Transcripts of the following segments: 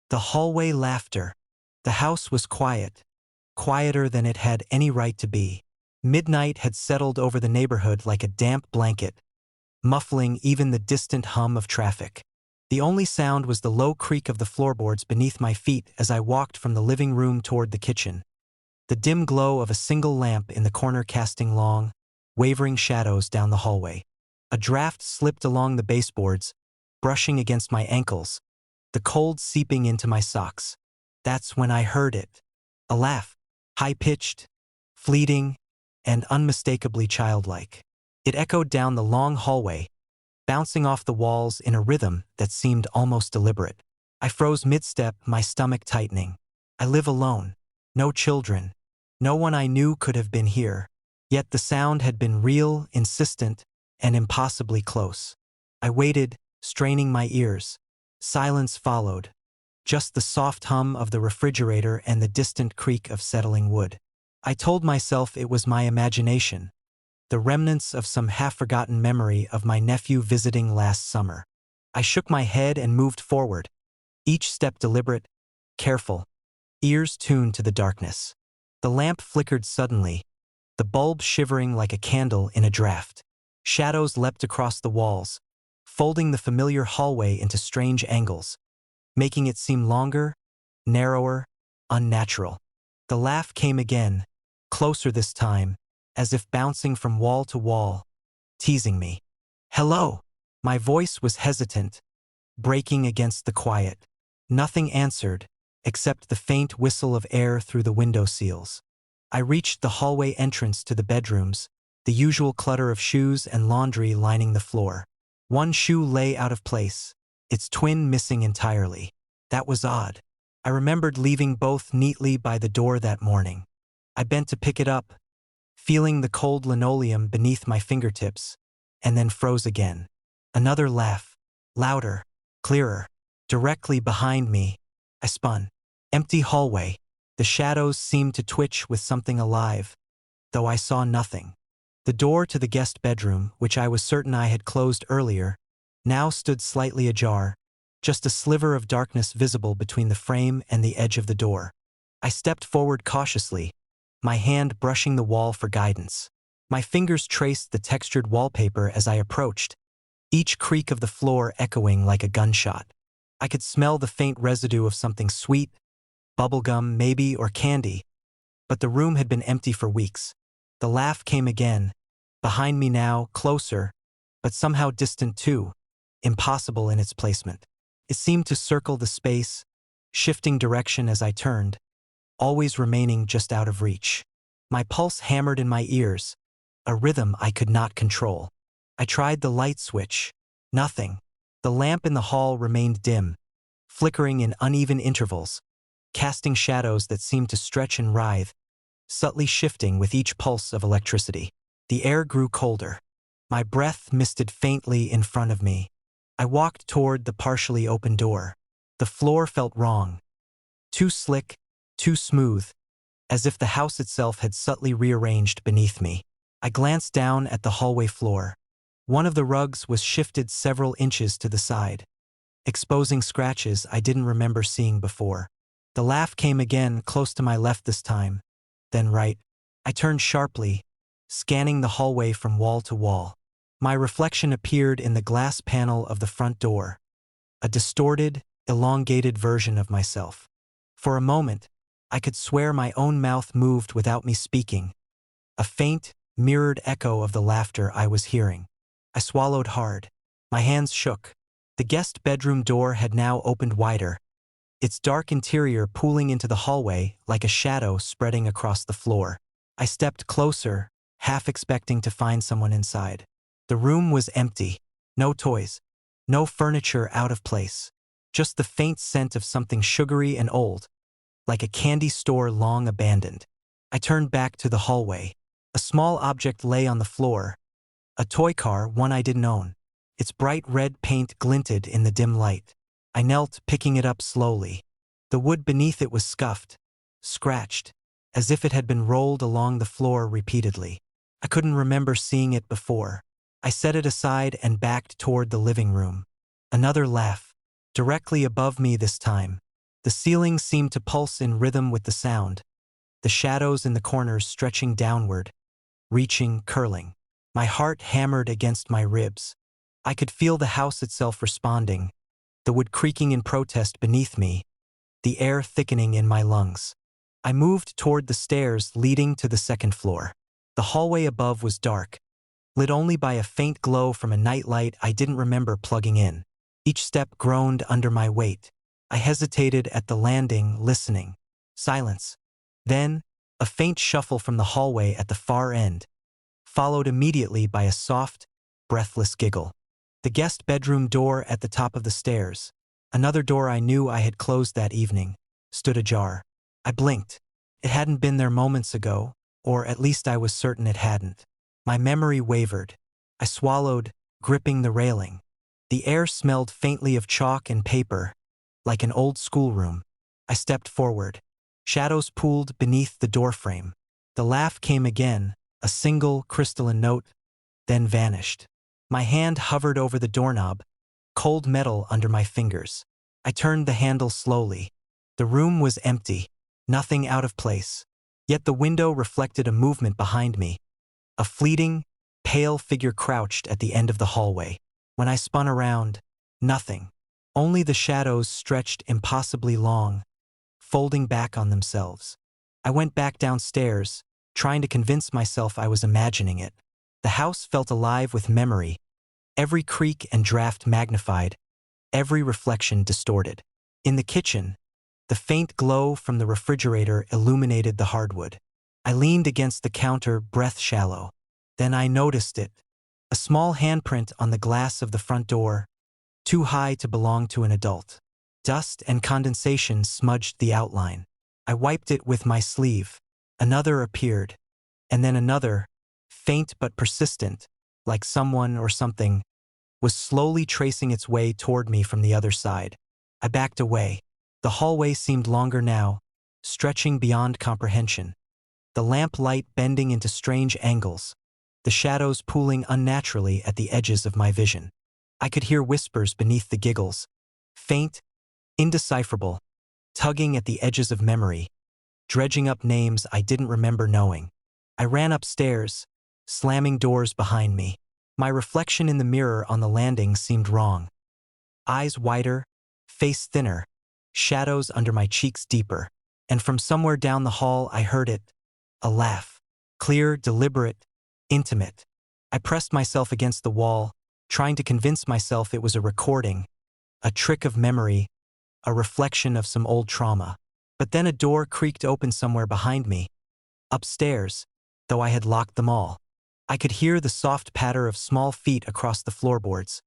The hallway laughter. The house was quiet, quieter than it had any right to be. Midnight had settled over the neighborhood like a damp blanket, muffling even the distant hum of traffic. The only sound was the low creak of the floorboards beneath my feet as I walked from the living room toward the kitchen. The dim glow of a single lamp in the corner casting long, wavering shadows down the hallway. A draft slipped along the baseboards, brushing against my ankles, the cold seeping into my socks. That's when I heard it. A laugh, high-pitched, fleeting, and unmistakably childlike. It echoed down the long hallway, bouncing off the walls in a rhythm that seemed almost deliberate. I froze mid-step, my stomach tightening. I live alone. No children. No one I knew could have been here. Yet the sound had been real, insistent, and impossibly close. I waited, straining my ears. Silence followed. Just the soft hum of the refrigerator and the distant creak of settling wood. I told myself it was my imagination, the remnants of some half-forgotten memory of my nephew visiting last summer. I shook my head and moved forward, each step deliberate, careful, ears tuned to the darkness. The lamp flickered suddenly, the bulb shivering like a candle in a draft. Shadows leapt across the walls, folding the familiar hallway into strange angles, making it seem longer, narrower, unnatural. The laugh came again, closer this time, as if bouncing from wall to wall, teasing me. "Hello!" My voice was hesitant, breaking against the quiet. Nothing answered, except the faint whistle of air through the window seals. I reached the hallway entrance to the bedrooms, the usual clutter of shoes and laundry lining the floor. One shoe lay out of place, its twin missing entirely. That was odd. I remembered leaving both neatly by the door that morning. I bent to pick it up, feeling the cold linoleum beneath my fingertips, and then froze again. Another laugh, louder, clearer. Directly behind me, I spun. Empty hallway. The shadows seemed to twitch with something alive, though I saw nothing. The door to the guest bedroom, which I was certain I had closed earlier, now stood slightly ajar, just a sliver of darkness visible between the frame and the edge of the door. I stepped forward cautiously, my hand brushing the wall for guidance. My fingers traced the textured wallpaper as I approached, each creak of the floor echoing like a gunshot. I could smell the faint residue of something sweet, bubblegum maybe, or candy, but the room had been empty for weeks. The laugh came again, behind me now, closer, but somehow distant too, impossible in its placement. It seemed to circle the space, shifting direction as I turned, always remaining just out of reach. My pulse hammered in my ears, a rhythm I could not control. I tried the light switch. Nothing. The lamp in the hall remained dim, flickering in uneven intervals, casting shadows that seemed to stretch and writhe, subtly shifting with each pulse of electricity. The air grew colder. My breath misted faintly in front of me. I walked toward the partially open door. The floor felt wrong. Too slick, too smooth, as if the house itself had subtly rearranged beneath me. I glanced down at the hallway floor. One of the rugs was shifted several inches to the side, exposing scratches I didn't remember seeing before. The laugh came again, close to my left this time, then right. I turned sharply, scanning the hallway from wall to wall. My reflection appeared in the glass panel of the front door, a distorted, elongated version of myself. For a moment, I could swear my own mouth moved without me speaking, a faint, mirrored echo of the laughter I was hearing. I swallowed hard. My hands shook. The guest bedroom door had now opened wider, its dark interior pooling into the hallway like a shadow spreading across the floor. I stepped closer, half expecting to find someone inside. The room was empty. No toys. No furniture out of place. Just the faint scent of something sugary and old, like a candy store long abandoned. I turned back to the hallway. A small object lay on the floor. A toy car, one I didn't own. Its bright red paint glinted in the dim light. I knelt, picking it up slowly. The wood beneath it was scuffed, scratched, as if it had been rolled along the floor repeatedly. I couldn't remember seeing it before. I set it aside and backed toward the living room. Another laugh, directly above me this time. The ceiling seemed to pulse in rhythm with the sound, the shadows in the corners stretching downward, reaching, curling. My heart hammered against my ribs. I could feel the house itself responding, the wood creaking in protest beneath me, the air thickening in my lungs. I moved toward the stairs leading to the second floor. The hallway above was dark, lit only by a faint glow from a nightlight I didn't remember plugging in. Each step groaned under my weight. I hesitated at the landing, listening. Silence. Then, a faint shuffle from the hallway at the far end, followed immediately by a soft, breathless giggle. The guest bedroom door at the top of the stairs, another door I knew I had closed that evening, stood ajar. I blinked. It hadn't been there moments ago, or at least I was certain it hadn't. My memory wavered. I swallowed, gripping the railing. The air smelled faintly of chalk and paper, like an old schoolroom. I stepped forward. Shadows pooled beneath the doorframe. The laugh came again, a single crystalline note, then vanished. My hand hovered over the doorknob, cold metal under my fingers. I turned the handle slowly. The room was empty, nothing out of place. Yet the window reflected a movement behind me. A fleeting, pale figure crouched at the end of the hallway. When I spun around, nothing. Only the shadows stretched impossibly long, folding back on themselves. I went back downstairs, trying to convince myself I was imagining it. The house felt alive with memory, every creak and draft magnified, every reflection distorted. In the kitchen, the faint glow from the refrigerator illuminated the hardwood. I leaned against the counter, breath shallow. Then I noticed it. A small handprint on the glass of the front door, too high to belong to an adult. Dust and condensation smudged the outline. I wiped it with my sleeve. Another appeared, and then another, faint but persistent, like someone or something, was slowly tracing its way toward me from the other side. I backed away. The hallway seemed longer now, stretching beyond comprehension. The lamp light bending into strange angles, the shadows pooling unnaturally at the edges of my vision. I could hear whispers beneath the giggles, faint, indecipherable, tugging at the edges of memory, dredging up names I didn't remember knowing. I ran upstairs, slamming doors behind me. My reflection in the mirror on the landing seemed wrong. Eyes wider, face thinner, shadows under my cheeks deeper. And from somewhere down the hall I heard it, a laugh. Clear, deliberate, intimate. I pressed myself against the wall, trying to convince myself it was a recording, a trick of memory, a reflection of some old trauma. But then a door creaked open somewhere behind me. Upstairs, though I had locked them all. I could hear the soft patter of small feet across the floorboards,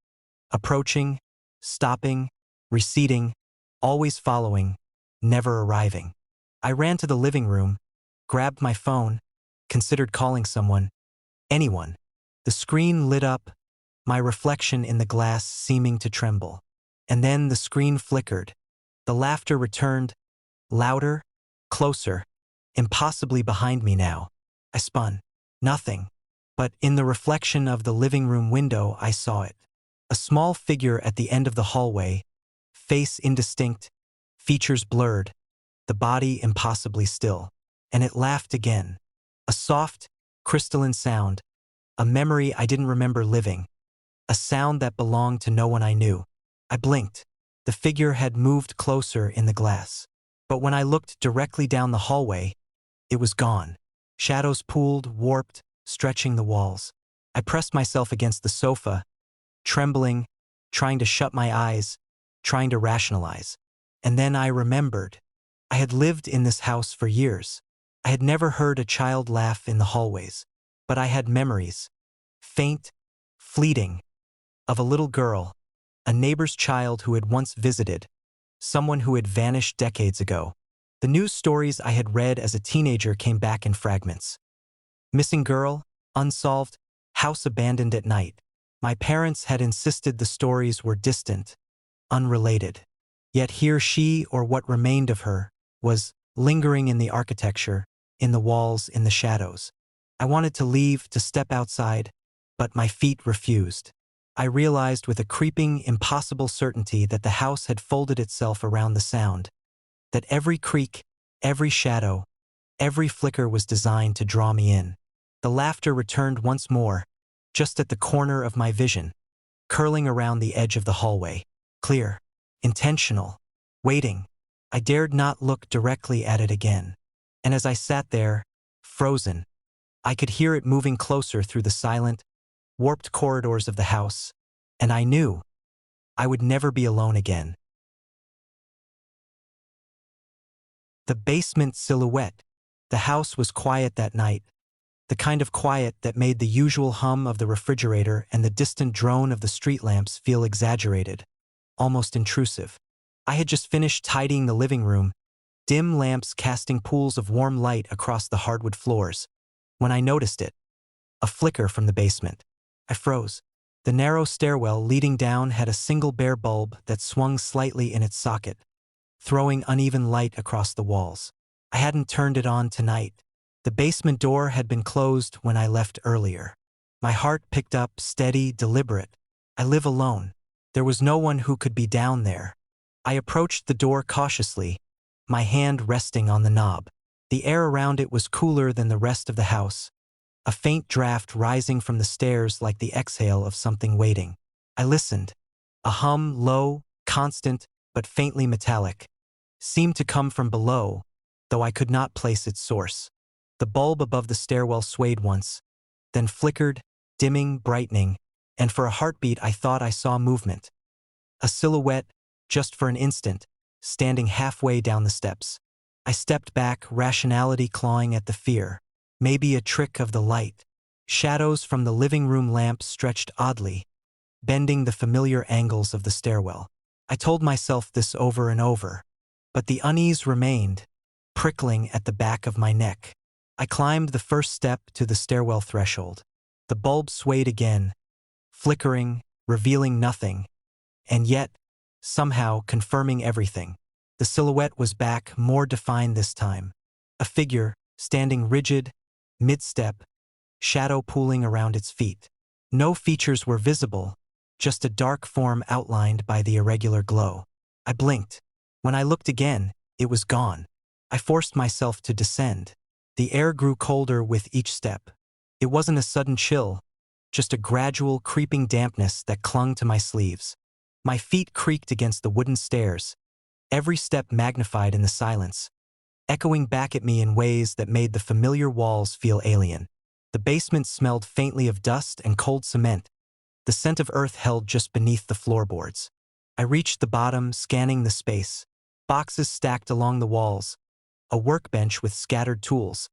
approaching, stopping, receding, always following, never arriving. I ran to the living room, grabbed my phone, considered calling someone, anyone. The screen lit up, my reflection in the glass seeming to tremble. And then the screen flickered. The laughter returned, louder, closer, impossibly behind me now. I spun. Nothing. But in the reflection of the living room window I saw it. A small figure at the end of the hallway, face indistinct, features blurred, the body impossibly still. And it laughed again. A soft, crystalline sound, a memory I didn't remember living, a sound that belonged to no one I knew. I blinked. The figure had moved closer in the glass. But when I looked directly down the hallway, it was gone. Shadows pooled, warped, stretching the walls. I pressed myself against the sofa, trembling, trying to shut my eyes, trying to rationalize. And then I remembered. I had lived in this house for years. I had never heard a child laugh in the hallways. But I had memories, faint, fleeting, of a little girl, a neighbor's child who had once visited, someone who had vanished decades ago. The news stories I had read as a teenager came back in fragments. Missing girl, unsolved, house abandoned at night. My parents had insisted the stories were distant, unrelated. Yet here she, or what remained of her, was lingering in the architecture, in the walls, in the shadows. I wanted to leave, to step outside, but my feet refused. I realized with a creeping, impossible certainty that the house had folded itself around the sound, that every creak, every shadow, every flicker was designed to draw me in. The laughter returned once more, just at the corner of my vision, curling around the edge of the hallway. Clear, intentional, waiting. I dared not look directly at it again. And as I sat there, frozen, I could hear it moving closer through the silent, warped corridors of the house, and I knew I would never be alone again. The basement silhouette. The house was quiet that night, the kind of quiet that made the usual hum of the refrigerator and the distant drone of the street lamps feel exaggerated, almost intrusive. I had just finished tidying the living room, dim lamps casting pools of warm light across the hardwood floors, when I noticed it, a flicker from the basement. I froze. The narrow stairwell leading down had a single bare bulb that swung slightly in its socket, throwing uneven light across the walls. I hadn't turned it on tonight. The basement door had been closed when I left earlier. My heart picked up, steady, deliberate. I live alone. There was no one who could be down there. I approached the door cautiously, my hand resting on the knob. The air around it was cooler than the rest of the house, a faint draft rising from the stairs like the exhale of something waiting. I listened. A hum, low, constant, but faintly metallic, seemed to come from below, though I could not place its source. The bulb above the stairwell swayed once, then flickered, dimming, brightening, and for a heartbeat I thought I saw movement. A silhouette, just for an instant, standing halfway down the steps. I stepped back, rationality clawing at the fear. Maybe a trick of the light. Shadows from the living room lamp stretched oddly, bending the familiar angles of the stairwell. I told myself this over and over, but the unease remained, prickling at the back of my neck. I climbed the first step to the stairwell threshold. The bulb swayed again, flickering, revealing nothing, and yet, somehow confirming everything. The silhouette was back, more defined this time. A figure, standing rigid, mid-step, shadow pooling around its feet. No features were visible, just a dark form outlined by the irregular glow. I blinked. When I looked again, it was gone. I forced myself to descend. The air grew colder with each step. It wasn't a sudden chill, just a gradual, creeping dampness that clung to my sleeves. My feet creaked against the wooden stairs, every step magnified in the silence, echoing back at me in ways that made the familiar walls feel alien. The basement smelled faintly of dust and cold cement, the scent of earth held just beneath the floorboards. I reached the bottom, scanning the space. Boxes stacked along the walls, a workbench with scattered tools,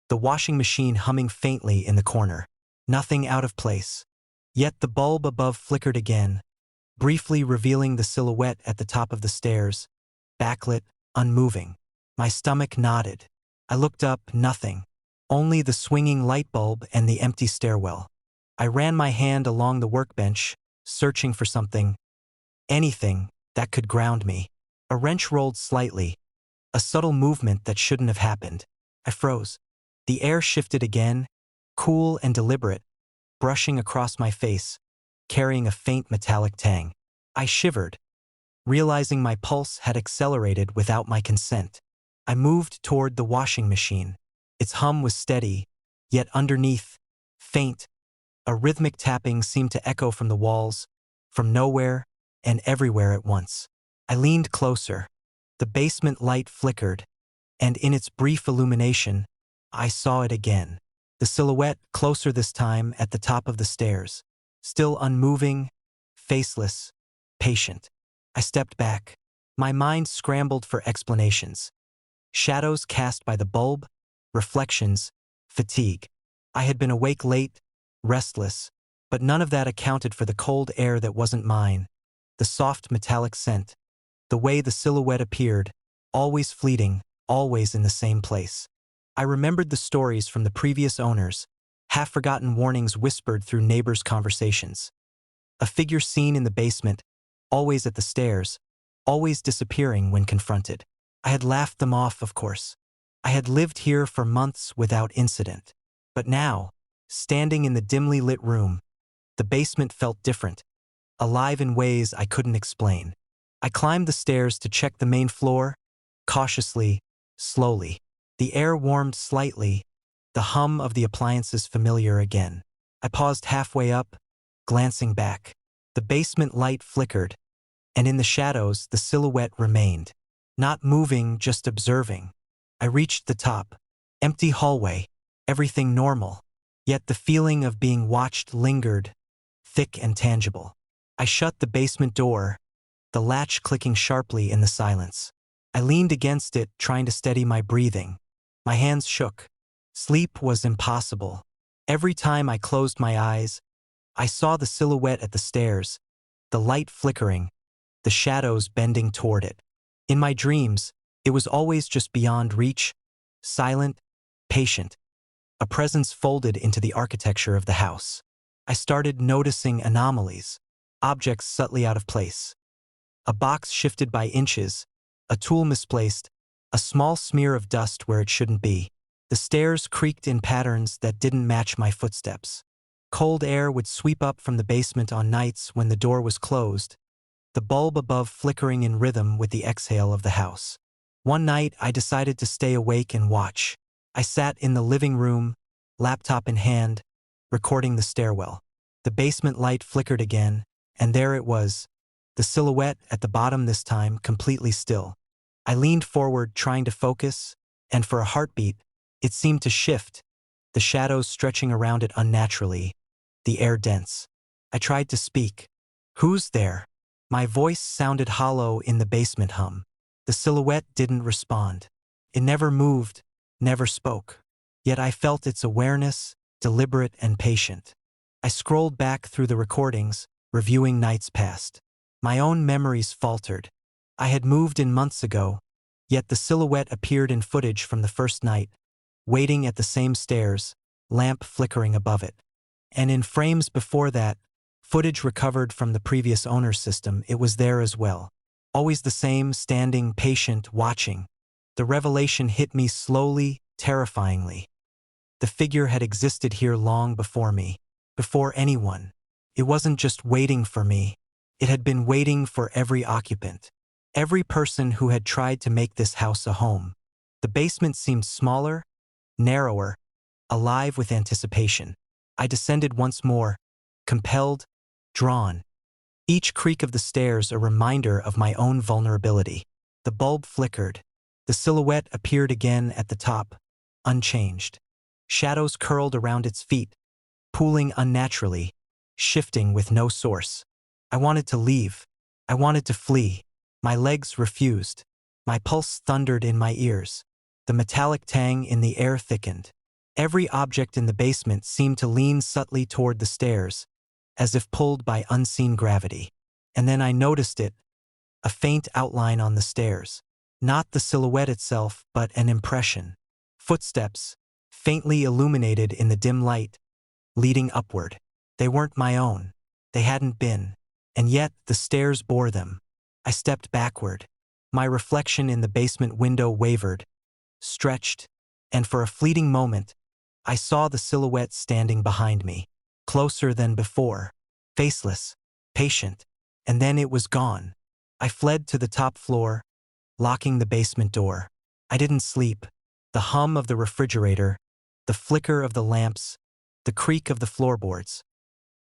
the washing machine humming faintly in the corner. Nothing out of place. Yet the bulb above flickered again, briefly revealing the silhouette at the top of the stairs, backlit, unmoving. My stomach nodded. I looked up, nothing. Only the swinging light bulb and the empty stairwell. I ran my hand along the workbench, searching for something, anything, that could ground me. A wrench rolled slightly, a subtle movement that shouldn't have happened. I froze. The air shifted again, cool and deliberate, brushing across my face, carrying a faint metallic tang. I shivered, realizing my pulse had accelerated without my consent. I moved toward the washing machine. Its hum was steady, yet underneath, faint. A rhythmic tapping seemed to echo from the walls, from nowhere and everywhere at once. I leaned closer. The basement light flickered, and in its brief illumination, I saw it again. The silhouette, closer this time, at the top of the stairs. Still unmoving, faceless, patient. I stepped back. My mind scrambled for explanations. Shadows cast by the bulb, reflections, fatigue. I had been awake late, restless, but none of that accounted for the cold air that wasn't mine, the soft metallic scent, the way the silhouette appeared, always fleeting, always in the same place. I remembered the stories from the previous owners, half-forgotten warnings whispered through neighbors' conversations. A figure seen in the basement, always at the stairs, always disappearing when confronted. I had laughed them off, of course. I had lived here for months without incident. But now, standing in the dimly lit room, the basement felt different, alive in ways I couldn't explain. I climbed the stairs to check the main floor, Cautiously, slowly. The air warmed slightly, the hum of the appliances familiar again. I paused halfway up, glancing back. The basement light flickered, and in the shadows the silhouette remained. Not moving, just observing. I reached the top. Empty hallway. Everything normal. Yet the feeling of being watched lingered, thick and tangible. I shut the basement door, the latch clicking sharply in the silence. I leaned against it, trying to steady my breathing. My hands shook. Sleep was impossible. Every time I closed my eyes, I saw the silhouette at the stairs, the light flickering, the shadows bending toward it. In my dreams, it was always just beyond reach, silent, patient, a presence folded into the architecture of the house. I started noticing anomalies, objects subtly out of place. A box shifted by inches, a tool misplaced, a small smear of dust where it shouldn't be. The stairs creaked in patterns that didn't match my footsteps. Cold air would sweep up from the basement on nights when the door was closed, the bulb above flickering in rhythm with the exhale of the house. One night, I decided to stay awake and watch. I sat in the living room, laptop in hand, recording the stairwell. The basement light flickered again, and there it was, the silhouette at the bottom this time completely still. I leaned forward, trying to focus, and for a heartbeat, it seemed to shift, the shadows stretching around it unnaturally, the air dense. I tried to speak. "Who's there?" My voice sounded hollow in the basement hum. The silhouette didn't respond. It never moved, never spoke. Yet I felt its awareness, deliberate and patient. I scrolled back through the recordings, reviewing nights past. My own memories faltered. I had moved in months ago, yet the silhouette appeared in footage from the first night, waiting at the same stairs, lamp flickering above it. And in frames before that, footage recovered from the previous owner's system, it was there as well. Always the same, standing, patient, watching. The revelation hit me slowly, terrifyingly. The figure had existed here long before me, before anyone. It wasn't just waiting for me. It had been waiting for every occupant, every person who had tried to make this house a home. The basement seemed smaller, narrower, alive with anticipation. I descended once more, compelled, drawn. Each creak of the stairs a reminder of my own vulnerability. The bulb flickered. The silhouette appeared again at the top, unchanged. Shadows curled around its feet, pooling unnaturally, shifting with no source. I wanted to leave. I wanted to flee. My legs refused. My pulse thundered in my ears. The metallic tang in the air thickened. Every object in the basement seemed to lean subtly toward the stairs, as if pulled by unseen gravity. And then I noticed it, a faint outline on the stairs. Not the silhouette itself, but an impression. Footsteps, faintly illuminated in the dim light, leading upward. They weren't my own. They hadn't been. And yet the stairs bore them. I stepped backward. My reflection in the basement window wavered, stretched, and for a fleeting moment, I saw the silhouette standing behind me, closer than before, faceless, patient, and then it was gone. I fled to the top floor, locking the basement door. I didn't sleep. The hum of the refrigerator, the flicker of the lamps, the creak of the floorboards,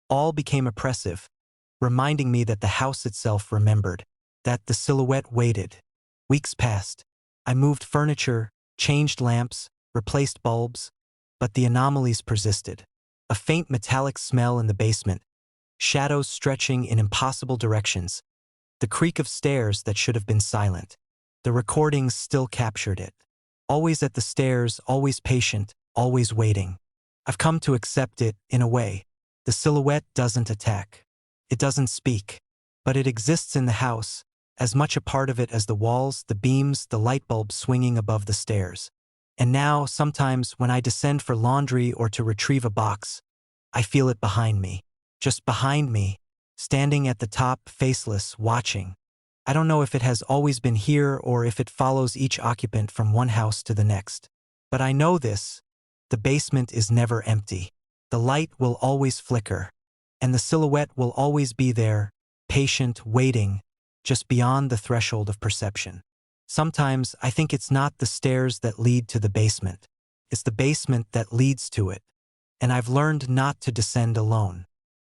all became oppressive, reminding me that the house itself remembered, that the silhouette waited. Weeks passed. I moved furniture, changed lamps, replaced bulbs, but the anomalies persisted. A faint metallic smell in the basement, shadows stretching in impossible directions, the creak of stairs that should have been silent. The recordings still captured it. Always at the stairs, always patient, always waiting. I've come to accept it, in a way. The silhouette doesn't attack. It doesn't speak. But it exists in the house, as much a part of it as the walls, the beams, the light bulb swinging above the stairs. And now, sometimes, when I descend for laundry or to retrieve a box, I feel it behind me. Just behind me, standing at the top, faceless, watching. I don't know if it has always been here or if it follows each occupant from one house to the next. But I know this: the basement is never empty. The light will always flicker, and the silhouette will always be there, patient, waiting, just beyond the threshold of perception. Sometimes I think it's not the stairs that lead to the basement. It's the basement that leads to it. And I've learned not to descend alone.